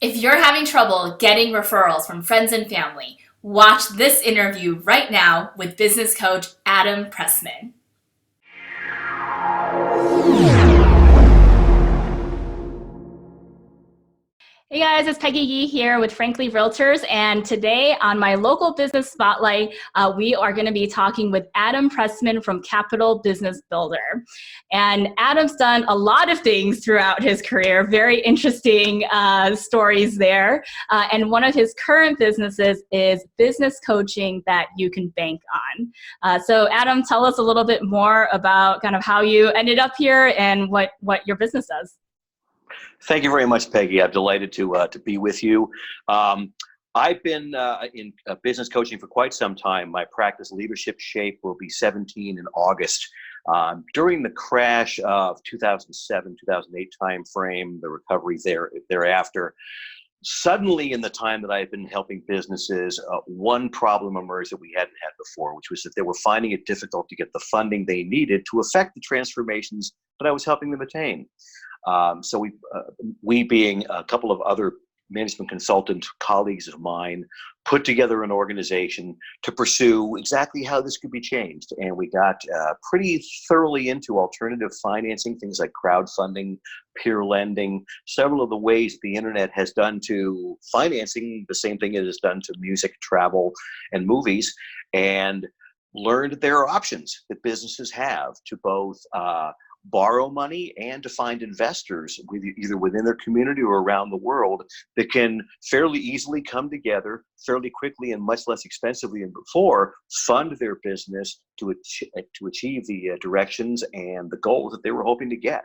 If you're having trouble getting referrals from friends and family, watch this interview right now with business coach Adam Pressman. Hey guys, it's Peggy Yee here with Frankly Realtors, and today on my local business spotlight, we are going to be talking with Adam Pressman from Capital Business Builder. And Adam's done a lot of things throughout his career, very interesting stories there. And one of his current businesses is business coaching that you can bank on. So Adam, tell us a little bit more about kind of how you ended up here and what your business does. Thank you very much, Peggy. I'm delighted to be with you. I've been in business coaching for quite some time. My practice leadership shape will be 17 in August. During the crash of 2007, 2008 timeframe, the recovery thereafter, suddenly in the time that I've been helping businesses, one problem emerged that we hadn't had before, which was that they were finding it difficult to get the funding they needed to affect the transformations that I was helping them attain. So we being a couple of other management consultant colleagues of mine, put together an organization to pursue exactly how this could be changed. And we got pretty thoroughly into alternative financing, things like crowdfunding, peer lending, several of the ways the internet has done to financing, the same thing it has done to music, travel, and movies, and learned there are options that businesses have to both borrow money and to find investors either within their community or around the world that can fairly easily come together fairly quickly and much less expensively than before, fund their business to achieve the directions and the goals that they were hoping to get.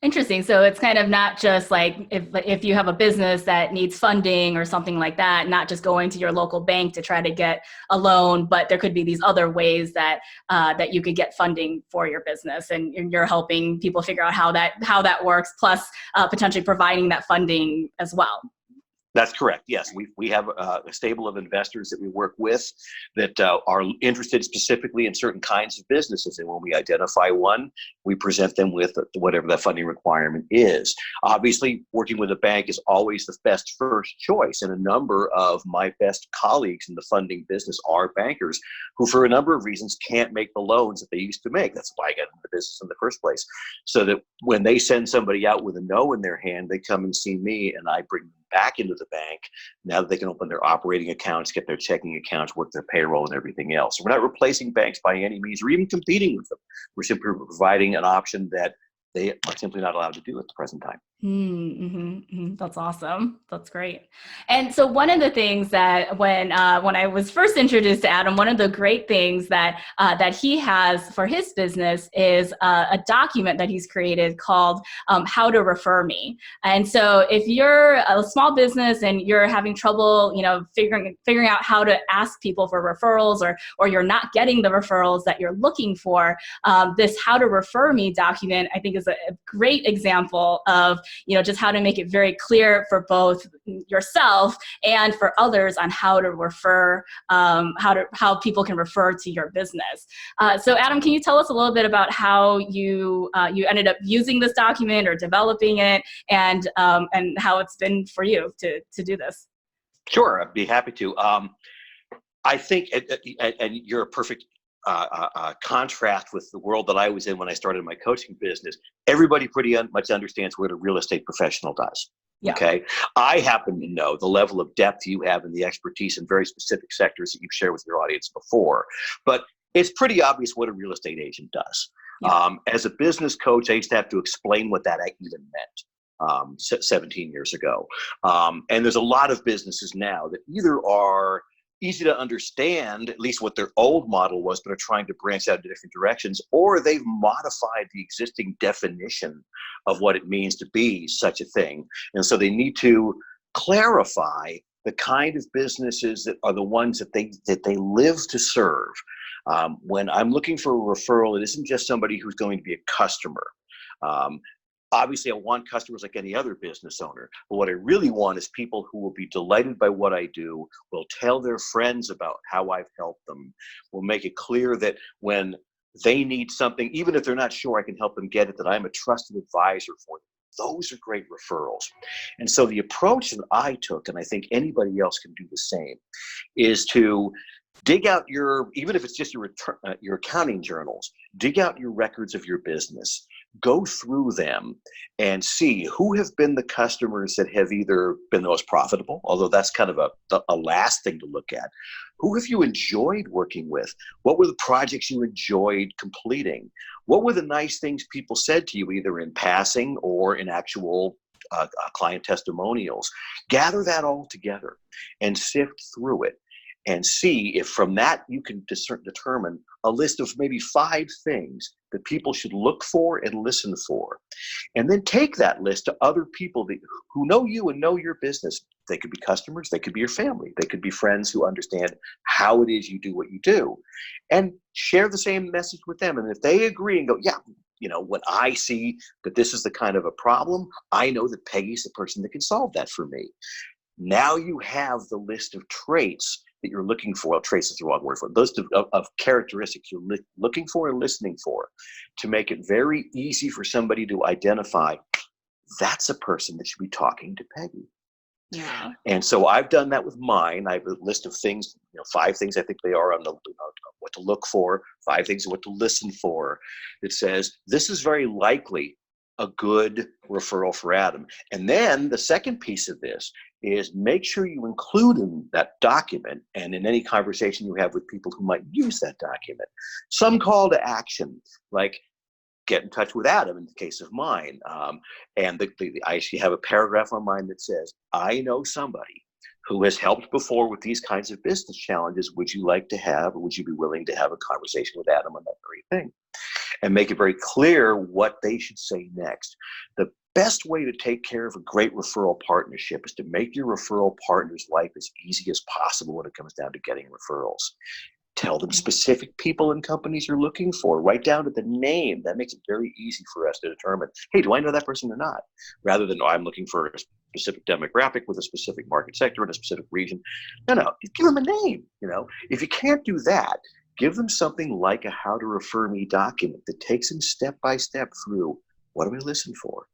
Interesting. So it's kind of not just like if you have a business that needs funding or something like that, not just going to your local bank to try to get a loan, but there could be these other ways that that you could get funding for your business, and you're helping people figure out how that works, plus potentially providing that funding as well. That's correct. Yes, we have a stable of investors that we work with that are interested specifically in certain kinds of businesses. And when we identify one, we present them with whatever that funding requirement is. Obviously, working with a bank is always the best first choice. And a number of my best colleagues in the funding business are bankers who, for a number of reasons, can't make the loans that they used to make. That's why I got into the business in the first place. So that when they send somebody out with a no in their hand, they come and see me and I bring them back into the bank now that they can open their operating accounts, get their checking accounts, work their payroll and everything else. So we're not replacing banks by any means or even competing with them. We're simply providing an option that they are simply not allowed to do at the present time. That's awesome. That's great. And so one of the things that when I was first introduced to Adam, one of the great things that he has for his business is a document that he's created called How to Refer Me. And so if you're a small business and you're having trouble, figuring out how to ask people for referrals, or you're not getting the referrals that you're looking for, this How to Refer Me document, I think, is a great example of just how to make it very clear for both yourself and for others on how to refer, how people can refer to your business. So Adam, can you tell us a little bit about how you ended up using this document or developing it, and how it's been for you to do this? Sure, I'd be happy to. I think, and you're a perfect contrast with the world that I was in when I started my coaching business. Everybody pretty much understands what a real estate professional does. Yeah. Okay. I happen to know the level of depth you have in the expertise in very specific sectors that you've shared with your audience before, but it's pretty obvious what a real estate agent does. Yeah. As a business coach, I used to have to explain what that even meant 17 years ago. And there's a lot of businesses now that either are easy to understand, at least what their old model was, but are trying to branch out in different directions, or they've modified the existing definition of what it means to be such a thing. And so they need to clarify the kind of businesses that are the ones that they live to serve. When I'm looking for a referral, it isn't just somebody who's going to be a customer. Obviously, I want customers like any other business owner, but what I really want is people who will be delighted by what I do, will tell their friends about how I've helped them, will make it clear that when they need something, even if they're not sure I can help them get it, that I'm a trusted advisor for them. Those are great referrals. And so the approach that I took, and I think anybody else can do the same, is to dig out even if it's just your accounting journals, dig out your records of your business, go through them and see who have been the customers that have either been the most profitable, although that's kind of a last thing to look at. Who have you enjoyed working with? What were the projects you enjoyed completing? What were the nice things people said to you, either in passing or in actual client testimonials? Gather that all together and sift through it and see if from that you can determine a list of maybe 5 things that people should look for and listen for. And then take that list to other people who know you and know your business. They could be customers, they could be your family, they could be friends who understand how it is you do what you do, and share the same message with them. And if they agree and go, yeah, when I see that this is the kind of a problem, I know that Peggy's the person that can solve that for me. Now you have the list of traits that you're looking for. Well, traits is the wrong word for it. Those of characteristics you're looking for and listening for, to make it very easy for somebody to identify that's a person that should be talking to Peggy. Yeah. And so I've done that with mine. I have a list of things, 5 things I think they are on the what to look for, 5 things what to listen for. That says this is very likely a good referral for Adam. And then the second piece of this is make sure you include in that document and in any conversation you have with people who might use that document, some call to action, like get in touch with Adam in the case of mine. And I actually have a paragraph on mine that says, I know somebody who has helped before with these kinds of business challenges. Would you like to have, or would you be willing to have a conversation with Adam on that very thing? And make it very clear what they should say next. The best way to take care of a great referral partnership is to make your referral partner's life as easy as possible when it comes down to getting referrals. Tell them specific people and companies you're looking for, right down to the name. That makes it very easy for us to determine, hey, do I know that person or not? Rather than, I'm looking for a specific demographic with a specific market sector in a specific region. No, give them a name. If you can't do that, give them something like a how to refer me document that takes them step by step through, what do I listen for?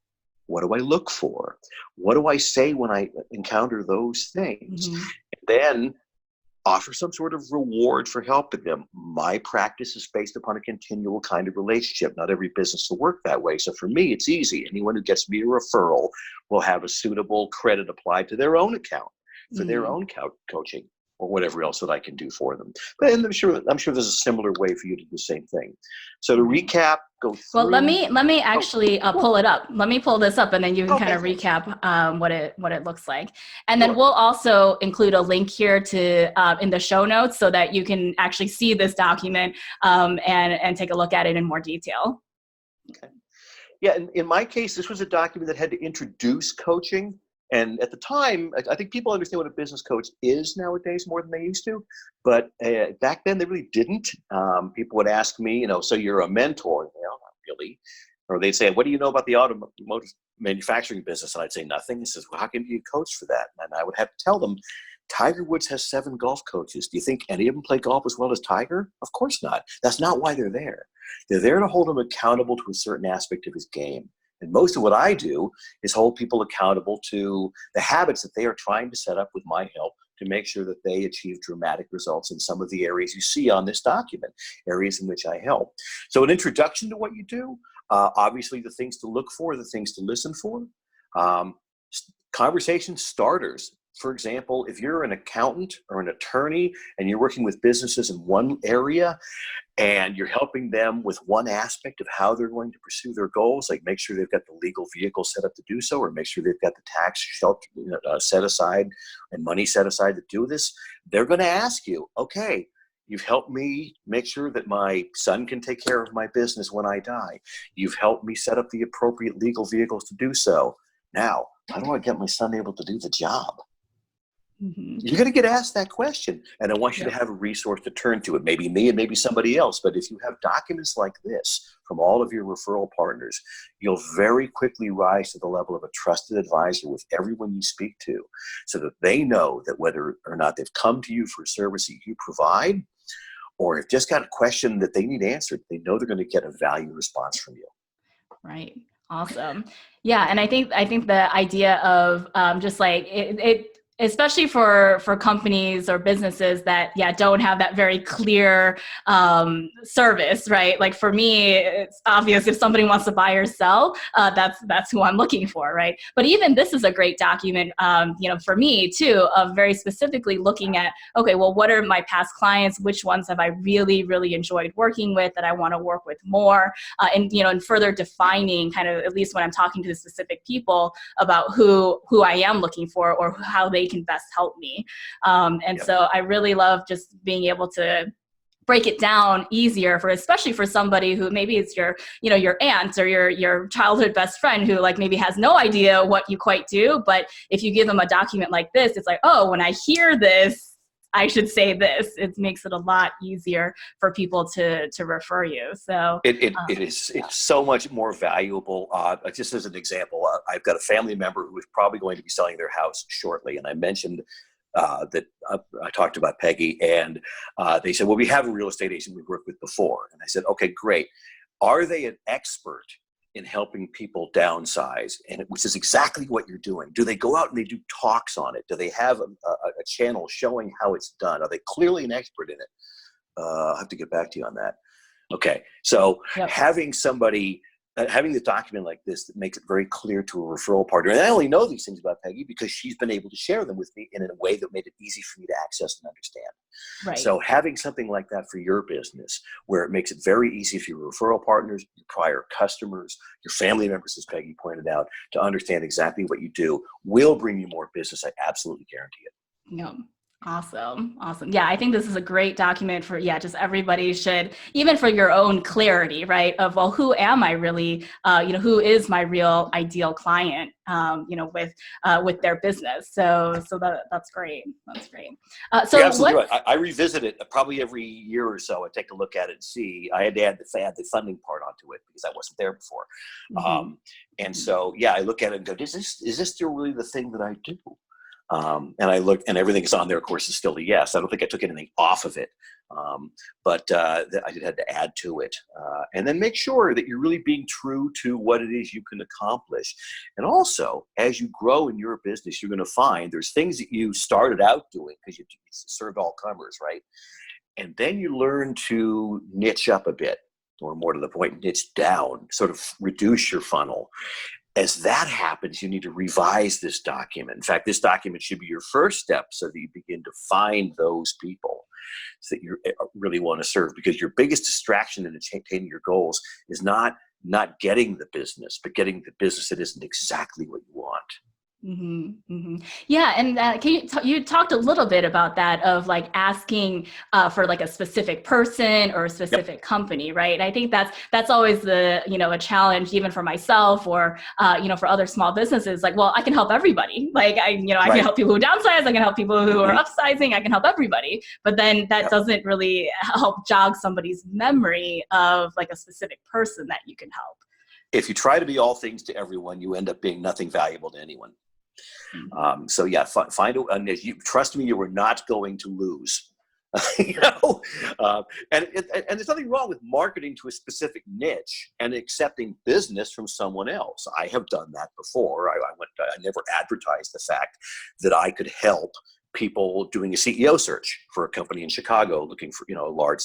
What do I look for? What do I say when I encounter those things? Mm-hmm. And then offer some sort of reward for helping them. My practice is based upon a continual kind of relationship. Not every business will work that way. So for me, it's easy. Anyone who gets me a referral will have a suitable credit applied to their own account for their own coaching or whatever else that I can do for them. But I'm sure there's a similar way for you to do the same thing. So to recap, go through. Well, let me actually pull it up. Let me pull this up, and then you can kind of recap what it looks like. And then we'll also include a link here to in the show notes so that you can actually see this document and take a look at it in more detail. Okay. Yeah, in my case, this was a document that had to introduce coaching. And at the time, I think people understand what a business coach is nowadays more than they used to. But back then, they really didn't. People would ask me, so you're a mentor? Not really. Or they'd say, what do you know about the automotive manufacturing business? And I'd say nothing. He says, well, how can you coach for that? And I would have to tell them, Tiger Woods has 7 golf coaches. Do you think any of them play golf as well as Tiger? Of course not. That's not why they're there. They're there to hold him accountable to a certain aspect of his game. And most of what I do is hold people accountable to the habits that they are trying to set up with my help to make sure that they achieve dramatic results in some of the areas you see on this document, areas in which I help. So an introduction to what you do, obviously the things to look for, the things to listen for, conversation starters. For example, if you're an accountant or an attorney and you're working with businesses in one area and you're helping them with one aspect of how they're going to pursue their goals, like make sure they've got the legal vehicle set up to do so, or make sure they've got the tax shelter set aside and money set aside to do this, they're going to ask you, okay, you've helped me make sure that my son can take care of my business when I die. You've helped me set up the appropriate legal vehicles to do so. Now, how do I get my son able to do the job? Mm-hmm. You're going to get asked that question, and I want you to have a resource to turn to. It may be me and maybe somebody else, but if you have documents like this from all of your referral partners, you'll very quickly rise to the level of a trusted advisor with everyone you speak to, so that they know that whether or not they've come to you for a service that you provide, or if just got a question that they need answered, they know they're going to get a value response from you. Right. Awesome. Yeah, and I think the idea of just like it especially for companies or businesses that don't have that very clear service, right? Like for me, it's obvious if somebody wants to buy or sell, that's who I'm looking for, right? But even this is a great document, for me too, of very specifically looking at, okay, well, what are my past clients? Which ones have I really, really enjoyed working with that I want to work with more? And further defining kind of, at least when I'm talking to the specific people, about who I am looking for or how they can best help me. So I really love just being able to break it down easier for, especially for somebody who maybe it's your aunt or your childhood best friend who like maybe has no idea what you quite do. But if you give them a document like this, it's like, oh, when I hear this, I should say this. It makes it a lot easier for people to refer you. So it's so much more valuable. Just as an example, I've got a family member who is probably going to be selling their house shortly, and I mentioned that I talked about Peggy, and they said, well, we have a real estate agent we've worked with before. And I said, okay, great. Are they an expert in helping people downsize? And which is exactly what you're doing. Do they go out and they do talks on it? Do they have a channel showing how it's done? Are they clearly an expert in it? I'll have to get back to you on that. Okay. So having somebody, having the document like this that makes it very clear to a referral partner. And I only know these things about Peggy because she's been able to share them with me in a way that made it easy for me to access and understand. Right. So having something like that for your business, where it makes it very easy for your referral partners, your prior customers, your family members, as Peggy pointed out, to understand exactly what you do, will bring you more business. I absolutely guarantee it. No. Awesome. Yeah, I think this is a great document for, just everybody should, even for your own clarity, right? Of, well, who am I really, who is my real ideal client, with their business. So that's great. That's great. So you're absolutely right. I revisit it probably every year or so. I take a look at it and see. I had to add the funding part onto it because I wasn't there before. Mm-hmm. And so, I look at it and go, is this still really the thing that I do? And I look, and everything's on there, of course, is still a yes. I don't think I took anything off of it, but I had to add to it. And then make sure that you're really being true to what it is you can accomplish. And also, as you grow in your business, you're going to find there's things that you started out doing because you served all comers, right? And then you learn to niche up a bit, or more to the point, niche down, sort of reduce your funnel. As that happens, you need to revise this document. In fact, this document should be your first step so that you begin to find those people that you really want to serve, because your biggest distraction in attaining your goals is not getting the business, but getting the business that isn't exactly what you want. Mm-hmm, mm-hmm. Yeah, and you talked a little bit about that, of like asking for like a specific person or a specific company, right? And I think that's always the a challenge, even for myself or for other small businesses. Like, well, I can help everybody. Like I can help people who downsize. I can help people who are upsizing. I can help everybody. But then that doesn't really help jog somebody's memory of like a specific person that you can help. If you try to be all things to everyone, you end up being nothing valuable to anyone. Find a niche. Trust me, you are not going to lose. And there's nothing wrong with marketing to a specific niche and accepting business from someone else. I have done that before. I never advertised the fact that I could help people doing a CEO search for a company in Chicago looking for, a large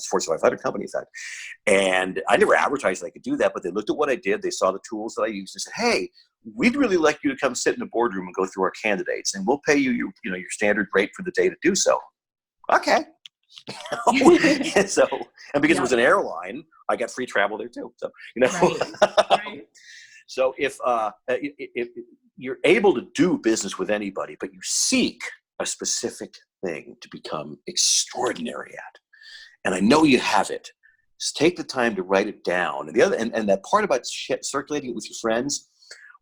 Fortune 500 company, in fact. And I never advertised that I could do that, but they looked at what I did. They saw the tools that I used and said, hey, we'd really like you to come sit in a boardroom and go through our candidates, and we'll pay you your standard rate for the day to do so. Okay. And because it was an airline, I got free travel there too. So, Right. So if you're able to do business with anybody, but you seek a specific thing to become extraordinary at, and I know you have it, just take the time to write it down. And that part about circulating it with your friends,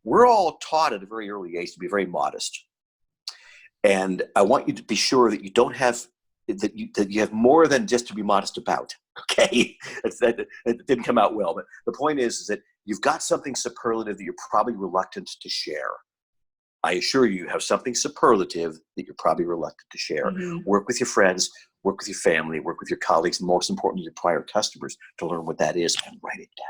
we're all taught at a very early age to be very modest. And I want you to be sure that you don't have, that you have more than just to be modest about. Okay. That didn't come out well, but the point is that you've got something superlative that you're probably reluctant to share. I assure you have something superlative that you're probably reluctant to share. Mm-hmm. Work with your friends, work with your family, work with your colleagues, and most importantly, your prior customers to learn what that is and write it down.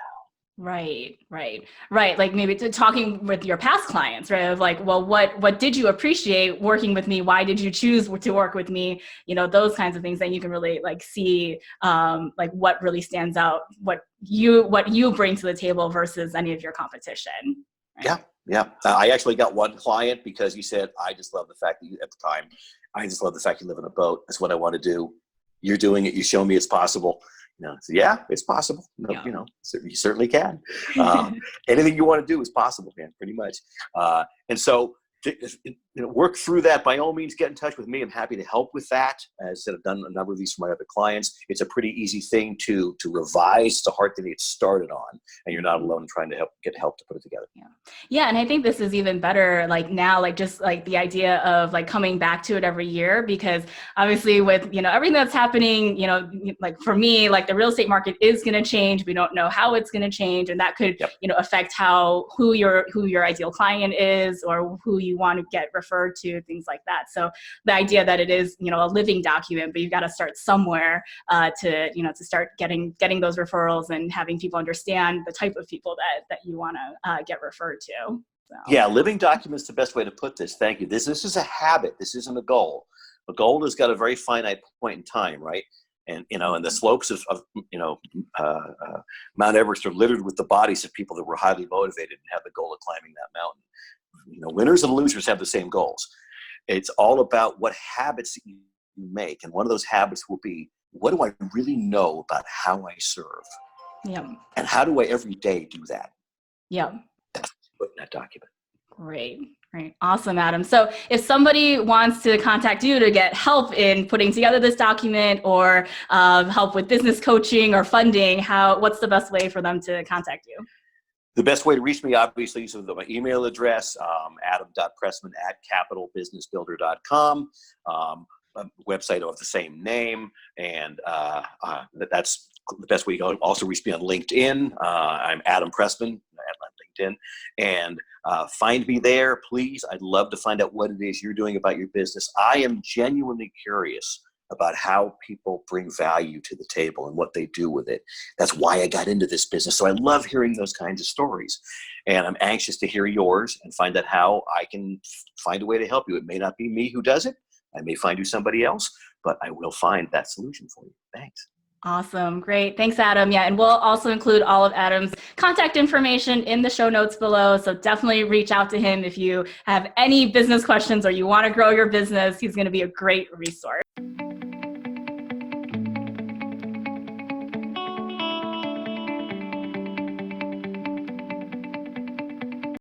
Right. Like maybe talking with your past clients, right? Of like, well, what did you appreciate working with me? Why did you choose to work with me? Those kinds of things that you can really like see, like what really stands out, what you bring to the table versus any of your competition. Right? Yeah. Yeah. I actually got one client because he said, I just love the fact that at the time, I just love the fact you live in a boat. That's what I want to do. You're doing it. You show me it's possible. So yeah, it's possible. Yeah. You certainly can. Anything you want to do is possible, man, pretty much. And so, work through that. By all means, get in touch with me. I'm happy to help with that. As I said, I've done a number of these for my other clients. It's a pretty easy thing to revise. It's a hard thing to get started on, and you're not alone trying to get help to put it together. Yeah, and I think this is even better. Like now, like just like the idea of like coming back to it every year, because obviously with everything that's happening, like for me, like the real estate market is going to change. We don't know how it's going to change, and that could affect who your ideal client is or who you want to get referred to, things like that. So the idea that it is, a living document, but you've got to start somewhere to start getting those referrals and having people understand the type of people that you want to get referred to. So. Yeah, living document is the best way to put this. Thank you. This is a habit. This isn't a goal. A goal has got a very finite point in time, right? And and the slopes of Mount Everest are littered with the bodies of people that were highly motivated and have the goal of climbing that mountain. Winners and losers have the same goals. It's all about what habits you make. And one of those habits will be, what do I really know about how I serve? Yeah. And how do I every day do that? Yeah. That's put in that document. Great. Awesome, Adam. So if somebody wants to contact you to get help in putting together this document or help with business coaching or funding, what's the best way for them to contact you? The best way to reach me, obviously, is my email address, adam.pressman@capitalbusinessbuilder.com, a website of the same name, and that's the best way. You can also reach me on LinkedIn. I'm Adam Pressman at LinkedIn, and find me there, please. I'd love to find out what it is you're doing about your business. I am genuinely curious about how people bring value to the table and what they do with it. That's why I got into this business. So I love hearing those kinds of stories. And I'm anxious to hear yours and find out how I can find a way to help you. It may not be me who does it. I may find you somebody else, but I will find that solution for you. Thanks. Awesome. Great. Thanks, Adam. Yeah. And we'll also include all of Adam's contact information in the show notes below. So definitely reach out to him if you have any business questions or you want to grow your business. He's going to be a great resource.